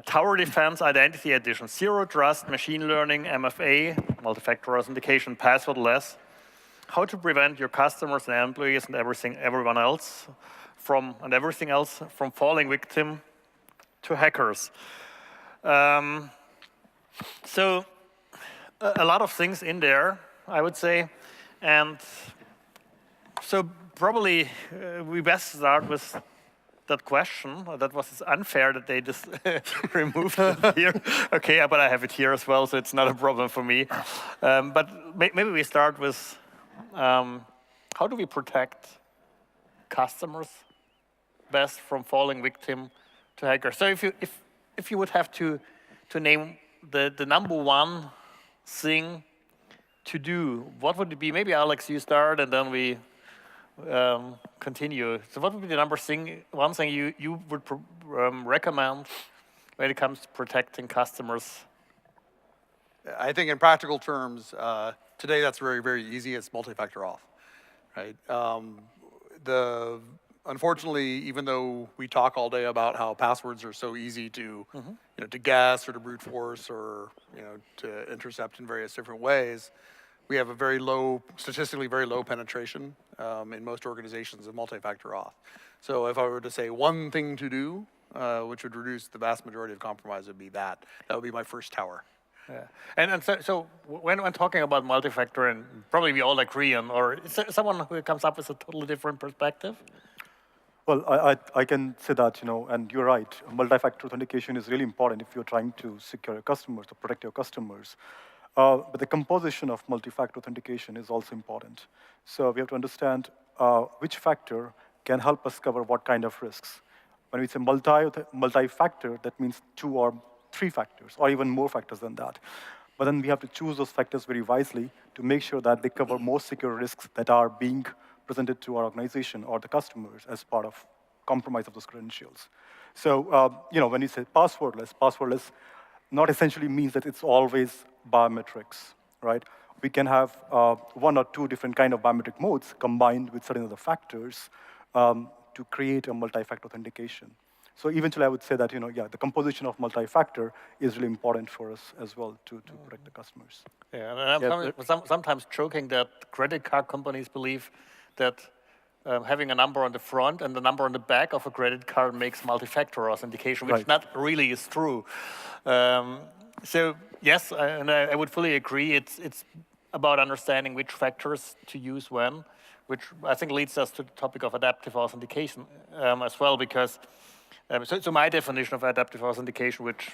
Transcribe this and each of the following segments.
Tower Defense Identity Edition, Zero Trust, Machine Learning, MFA, Multi-Factor Authentication, Passwordless. How to prevent your customers and employees and everyone else from falling victim to hackers. So a lot of things in there, I would say, and so probably we best start with that question. That was unfair that they just removed it here. Okay, but I have it here as well, so it's not a problem for me. But maybe we start with how do we protect customers best from falling victim to hackers? So if you would have to name the number one thing to do, what would it be? Maybe Alex, you start, and then we continue. So what would be the one thing you would recommend when it comes to protecting customers? I think in practical terms, today that's very, very easy. It's multi-factor auth, right? Unfortunately, even though we talk all day about how passwords are so easy to, to guess or to brute force or, to intercept in various different ways, we have a statistically very low penetration in most organizations of multi-factor auth. So if I were to say one thing to do, which would reduce the vast majority of compromise, would be that. That would be my first tower. Yeah, and so when talking about multi-factor, and probably we all agree on, or is there someone who comes up with a totally different perspective? Well, I can say that, and you're right. Multi-factor authentication is really important if you're trying to secure your customers, to protect your customers. But the composition of multi-factor authentication is also important. So we have to understand which factor can help us cover what kind of risks. When we say multi-factor, that means 2 or 3 factors, or even more factors than that. But then we have to choose those factors very wisely to make sure that they cover more secure risks that are being presented to our organization or the customers as part of compromise of those credentials. So, when you say passwordless not essentially means that it's always biometrics, right? We can have 1 or 2 different kind of biometric modes combined with certain other factors to create a multi-factor authentication. So eventually I would say that, the composition of multi-factor is really important for us as well to protect the customers. Yeah, and I'm sometimes joking that credit card companies believe that having a number on the front and the number on the back of a credit card makes multi-factor authentication, which not really is true. So yes, and I would fully agree. It's about understanding which factors to use when, which I think leads us to the topic of adaptive authentication as well, because so my definition of adaptive authentication, which,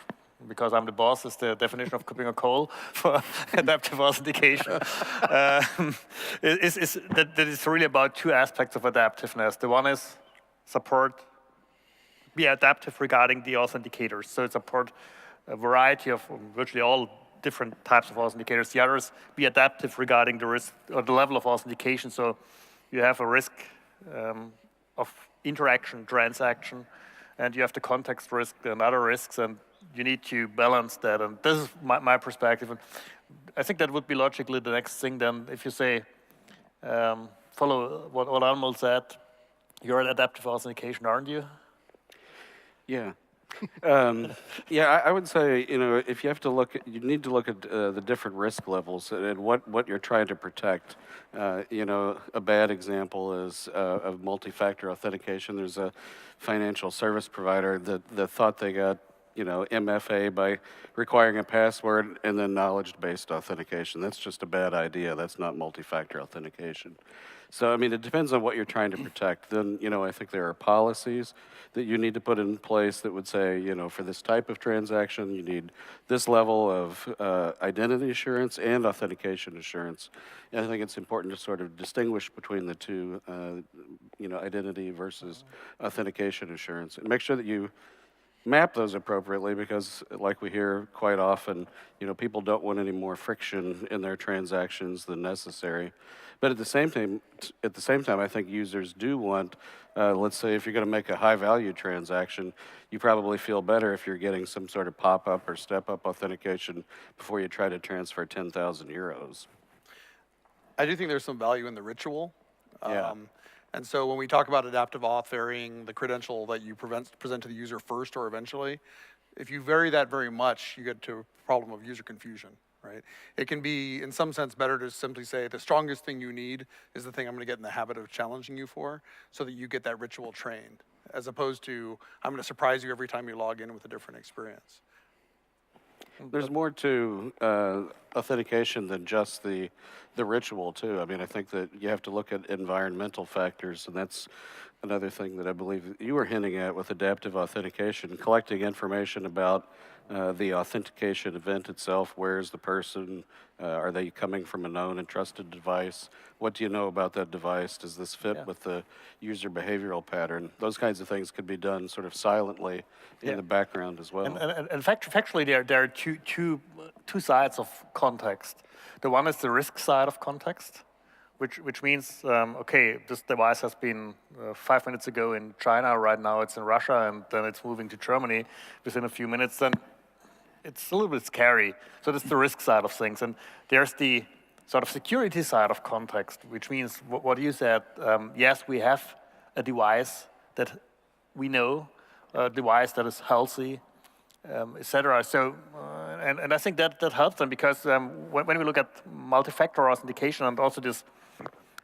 because I'm the boss, is the definition of KuppingerCole for adaptive authentication, is that it's really about 2 aspects of adaptiveness. The one is be adaptive regarding the authenticators. So it support a variety of virtually all different types of authenticators. The others be adaptive regarding the risk or the level of authentication. So you have a risk of interaction, transaction, and you have the context risk and other risks, and you need to balance that. And this is my perspective. And I think that would be logically the next thing then, if you say, follow what Anmol said, you're at adaptive authentication, aren't you? Yeah. Yeah, I would say, if you have to you need to look at the different risk levels and what you're trying to protect. A bad example is of multi-factor authentication. There's a financial service provider that thought they got, MFA by requiring a password and then knowledge-based authentication. That's just a bad idea. That's not multi-factor authentication. So, it depends on what you're trying to protect. Then, I think there are policies that you need to put in place that would say, for this type of transaction, you need this level of identity assurance and authentication assurance. And I think it's important to sort of distinguish between the 2, identity versus authentication assurance, and make sure that you map those appropriately, because like we hear quite often, people don't want any more friction in their transactions than necessary. But at the same time, I think users do want, let's say if you're going to make a high-value transaction, you probably feel better if you're getting some sort of pop-up or step-up authentication before you try to transfer 10,000 euros. I do think there's some value in the ritual. Yeah. And so when we talk about adaptive auth varying the credential that you present to the user first or eventually, if you vary that very much, you get to a problem of user confusion, right? It can be, in some sense, better to simply say the strongest thing you need is the thing I'm gonna get in the habit of challenging you for, so that you get that ritual trained, as opposed to, I'm gonna surprise you every time you log in with a different experience. There's more to authentication than just the ritual, too. I mean, I think that you have to look at environmental factors, and that's another thing that I believe you were hinting at with adaptive authentication, collecting information about the authentication event itself. Where's the person? Are they coming from a known and trusted device? What do you know about that device? Does this fit with the user behavioral pattern? Those kinds of things could be done sort of silently in the background as well. And factually, there are two sides of context. The one is the risk side of context, which means, okay, this device has been 5 minutes ago in China, right now it's in Russia, and then it's moving to Germany within a few minutes, then it's a little bit scary. So that's the risk side of things. And there's the sort of security side of context, which means what you said, yes, we have a device that we know, a device that is healthy, etc. So, and I think that helps them, because when we look at multi-factor authentication and also this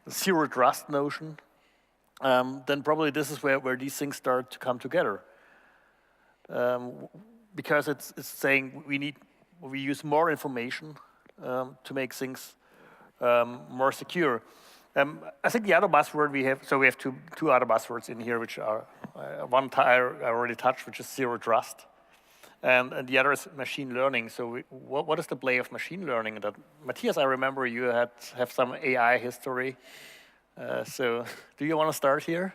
zero trust notion, then probably this is where these things start to come together. Because it's saying we use more information to make things more secure. I think the other buzzword we have, so we have two other buzzwords in here, which are one I already touched, which is zero trust, and the other is machine learning. So what is the play of machine learning? That, Matthias, I remember you have some AI history. So do you want to start here?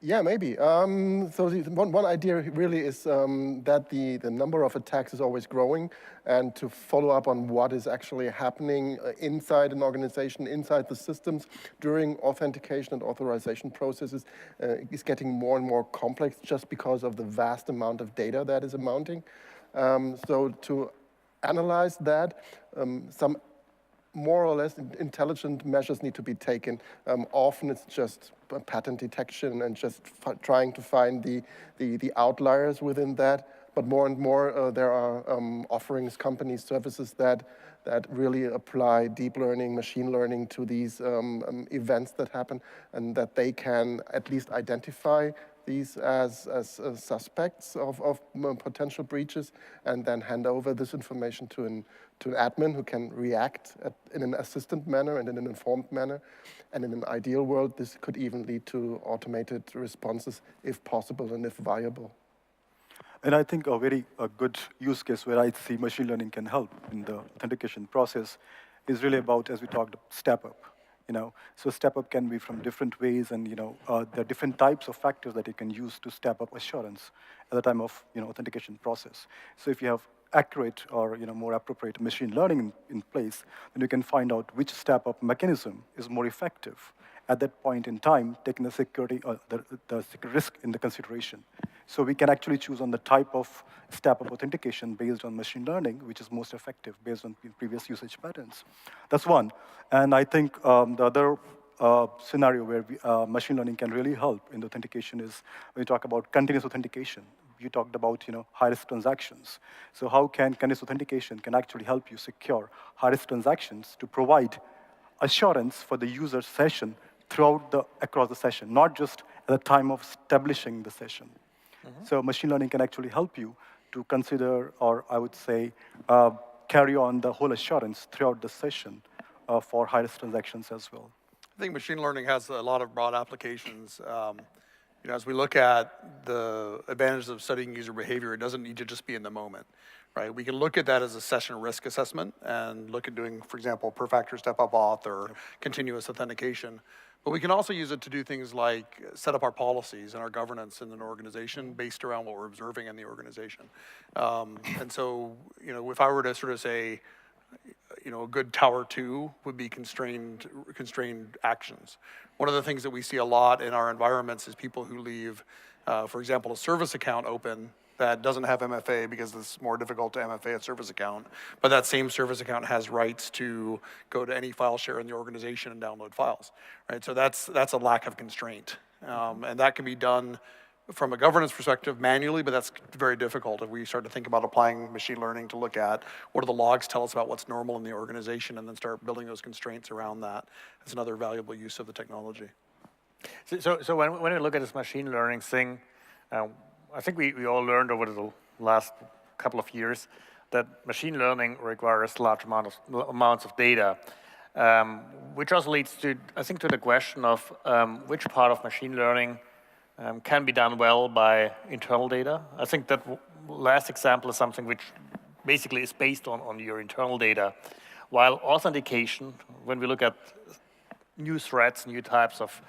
Yeah, maybe. So one idea really is that the number of attacks is always growing, and to follow up on what is actually happening inside an organization, inside the systems during authentication and authorization processes is getting more and more complex just because of the vast amount of data that is amounting. So to analyze that, some more or less intelligent measures need to be taken. Often it's just pattern detection and just trying to find the outliers within that. But more and more there are offerings, companies, services that really apply deep learning, machine learning to these events that happen, and that they can at least identify these as suspects of potential breaches, and then hand over this information to an admin who can react in an assistant manner and in an informed manner. And in an ideal world, this could even lead to automated responses if possible and if viable. And I think a good use case where I see machine learning can help in the authentication process is really about, as we talked, step up. So step up can be from different ways, and there are different types of factors that you can use to step up assurance at the time of authentication process. So if you have accurate or more appropriate machine learning in place, then you can find out which step up mechanism is more effective at that point in time, taking the security or the risk into consideration. So we can actually choose on the type of step-up authentication based on machine learning, which is most effective based on previous usage patterns. That's one. And I think the other scenario where machine learning can really help in the authentication is when you talk about continuous authentication. You talked about high-risk transactions. So how can continuous authentication can actually help you secure high-risk transactions to provide assurance for the user session across the session, not just at the time of establishing the session. Mm-hmm. So machine learning can actually help you to consider, or I would say, carry on the whole assurance throughout the session for high-risk transactions as well. I think machine learning has a lot of broad applications. As we look at the advantages of studying user behavior, it doesn't need to just be in the moment, right? We can look at that as a session risk assessment and look at doing, for example, per-factor step-up auth or continuous authentication. But we can also use it to do things like set up our policies and our governance in an organization based around what we're observing in the organization. And so, if I were to sort of say, a good tower 2 would be constrained actions. One of the things that we see a lot in our environments is people who leave, for example, a service account open that doesn't have MFA because it's more difficult to MFA a service account, but that same service account has rights to go to any file share in the organization and download files, right? So that's a lack of constraint, and that can be done from a governance perspective manually, but that's very difficult. If we start to think about applying machine learning to look at what do the logs tell us about what's normal in the organization, and then start building those constraints around that, that's another valuable use of the technology. So when we look at this machine learning thing, I think we all learned over the last couple of years that machine learning requires large amounts of data, which also leads to, I think, to the question of which part of machine learning can be done well by internal data. I think that last example is something which basically is based on your internal data, while authentication, when we look at new threats, new types of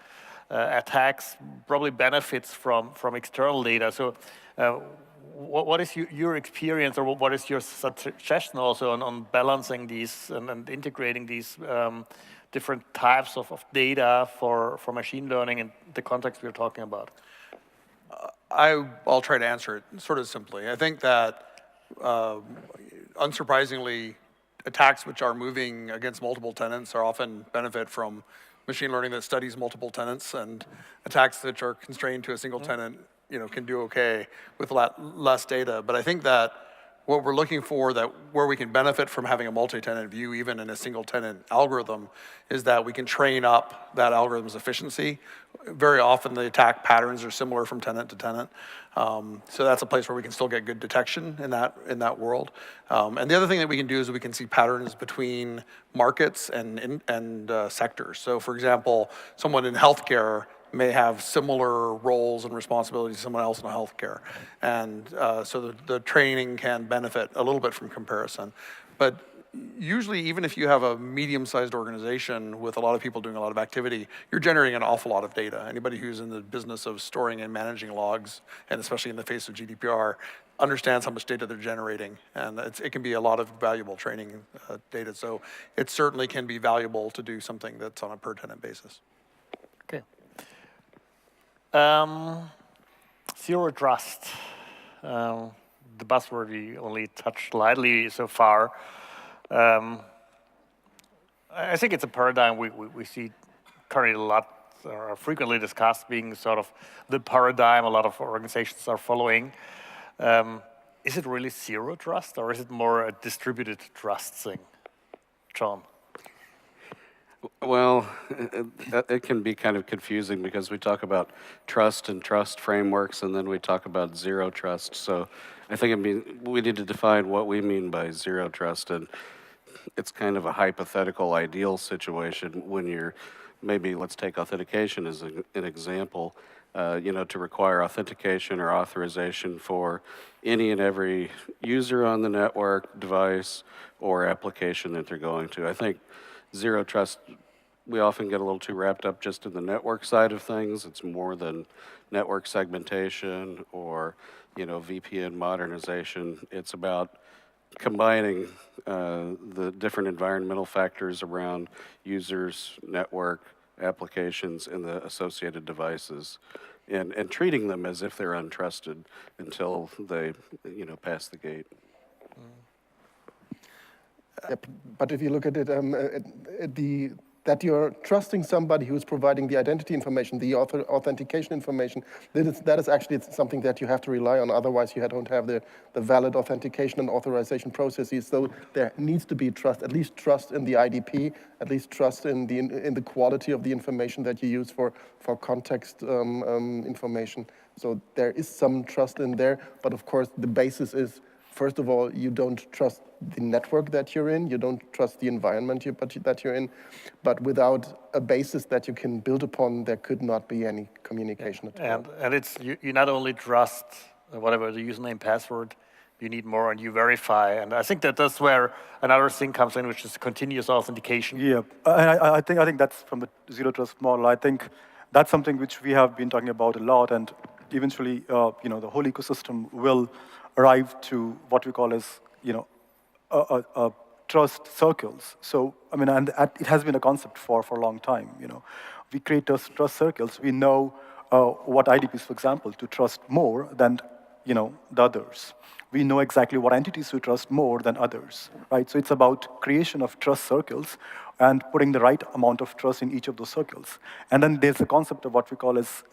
attacks, probably benefits from external data. So what is your experience, or what is your suggestion also on balancing these and integrating these different types of data for machine learning in the context we're talking about? I'll try to answer it sort of simply. I think that, unsurprisingly, attacks which are moving against multiple tenants are often benefit from machine learning that studies multiple tenants, and attacks which are constrained to a single tenant, can do okay with a lot less data. But I think that what we're looking for, that where we can benefit from having a multi-tenant view, even in a single tenant algorithm, is that we can train up that algorithm's efficiency. Very often the attack patterns are similar from tenant to tenant. So that's a place where we can still get good detection in that world. And the other thing that we can do is we can see patterns between markets and sectors. So for example, someone in healthcare may have similar roles and responsibilities to someone else in healthcare. And so the training can benefit a little bit from comparison. But usually, even if you have a medium-sized organization with a lot of people doing a lot of activity, you're generating an awful lot of data. Anybody who's in the business of storing and managing logs, and especially in the face of GDPR, understands how much data they're generating. And it can be a lot of valuable training data. So it certainly can be valuable to do something that's on a per-tenant basis. Okay. Zero trust, the buzzword we only touched lightly so far. I think it's a paradigm we see currently a lot, or frequently discussed, being sort of the paradigm a lot of organizations are following. Is it really zero trust, or is it more a distributed trust thing? John? Well, it can be kind of confusing because we talk about trust and trust frameworks, and then we talk about zero trust. So I think we need to define what we mean by zero trust, and it's kind of a hypothetical ideal situation when you're, maybe let's take authentication as an example, to require authentication or authorization for any and every user on the network, device, or application that they're going to. I think zero trust, we often get a little too wrapped up just in the network side of things. It's more than network segmentation or, VPN modernization. It's about combining the different environmental factors around users, network, applications, and the associated devices, and treating them as if they're untrusted until they, pass the gate. Yep. But if you look at it, that you're trusting somebody who's providing the identity information, the authentication information, that is actually something that you have to rely on. Otherwise, you don't have the valid authentication and authorization processes. So there needs to be trust, at least trust in the IDP, at least trust in the quality of the information that you use for context information. So there is some trust in there, but of course the basis is, first of all, you don't trust the network that you're in, you don't trust the environment that you're in, but without a basis that you can build upon, there could not be any communication at all. And it's, you not only trust whatever the username, password, you need more, and you verify. And I think that's where another thing comes in, which is continuous authentication. Yeah, and I think that's from the zero trust model. I think that's something which we have been talking about a lot, and eventually, the whole ecosystem will arrive to what we call as, a trust circles. So, and it has been a concept for a long time, We create trust circles. We know what IDPs, for example, to trust more than, the others. We know exactly what entities to trust more than others, right? So it's about creation of trust circles and putting the right amount of trust in each of those circles. And then there's the concept of what we call as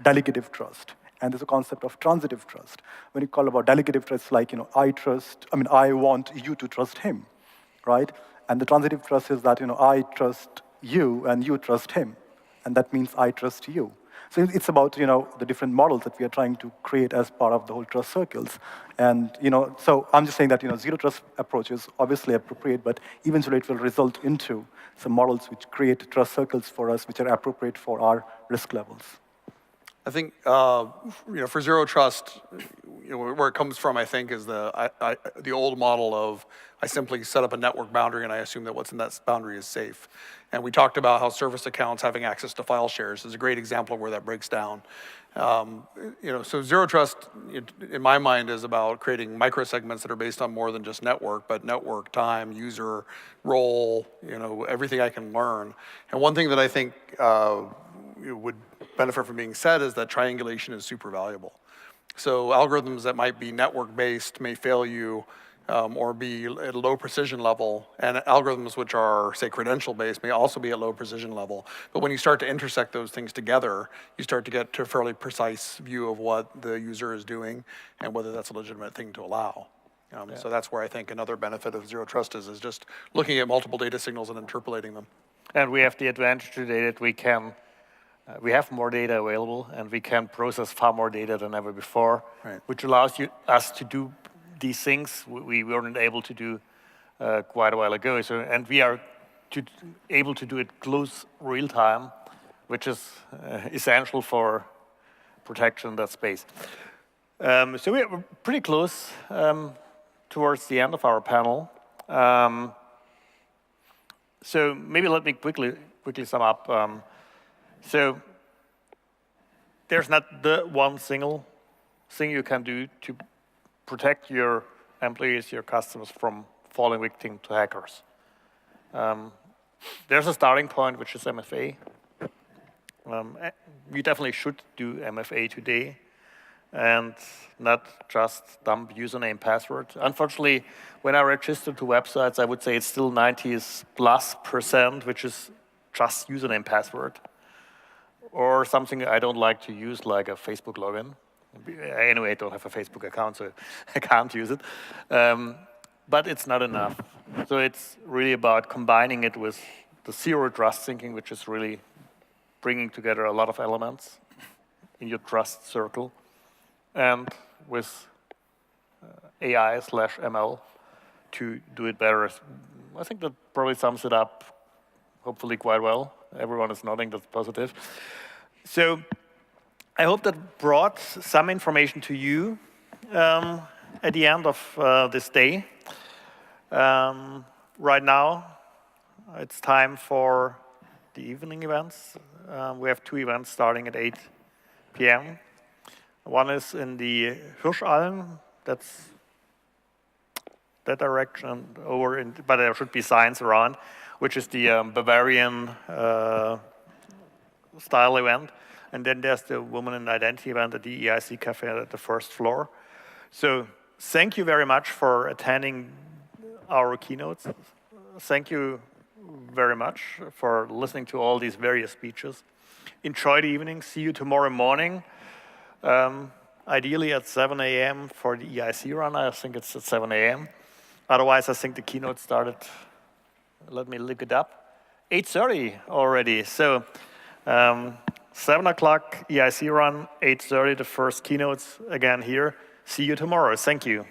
delegative trust. And there's a concept of transitive trust. When you call about delegative trust, like, I want you to trust him, right? And the transitive trust is that, I trust you and you trust him. And that means I trust you. So it's about, the different models that we are trying to create as part of the whole trust circles. And, so I'm just saying that, zero trust approach is obviously appropriate, but eventually it will result into some models which create trust circles for us, which are appropriate for our risk levels. I think, for zero trust, where it comes from, I think, is the old model of I simply set up a network boundary and I assume that what's in that boundary is safe. And we talked about how service accounts having access to file shares is a great example of where that breaks down. So zero trust, in my mind, is about creating microsegments that are based on more than just network, but network, time, user, role, everything I can learn. And one thing that I think would benefit from being said is that triangulation is super valuable. So algorithms that might be network-based may fail you or be at a low precision level, and algorithms which are, say, credential-based may also be at low precision level. But when you start to intersect those things together, you start to get to a fairly precise view of what the user is doing and whether that's a legitimate thing to allow. So that's where I think another benefit of zero trust is just looking at multiple data signals and interpolating them. And we have the advantage today that we can we have more data available, and we can process far more data than ever before, Right. which allows us to do these things we weren't able to do quite a while ago. So, and we are able to do it close real time, which is essential for protection in that space. So we're pretty close towards the end of our panel. So maybe let me quickly sum up. So there's not the one single thing you can do to protect your employees, your customers from falling victim to hackers. There's a starting point, which is MFA. You definitely should do MFA today and not just dump username password. Unfortunately, when I register to websites, I would say it's still 90+%, which is just username password. Or something I don't like to use, like a Facebook login. Anyway, I don't have a Facebook account, so I can't use it. But it's not enough. So it's really about combining it with the zero trust thinking, which is really bringing together a lot of elements in your trust circle, and with AI/ML to do it better. I think that probably sums it up, hopefully quite well. Everyone is nodding, that's positive. So I hope that brought some information to you at the end of this day. Right now, it's time for the evening events. We have 2 events starting at 8 p.m. One is in the Hirschalm, that's that direction, but there should be signs around, which is the Bavarian style event. And then there's the Women in Identity event at the EIC Cafe at the first floor. So thank you very much for attending our keynotes. Thank you very much for listening to all these various speeches. Enjoy the evening. See you tomorrow morning. Ideally at 7 a.m. for the EIC run. I think it's at 7 a.m. Otherwise, I think the keynote started, let me look it up, 8:30 already. So 7 o'clock EIC run, 8:30 the first keynotes again here. See you tomorrow. Thank you.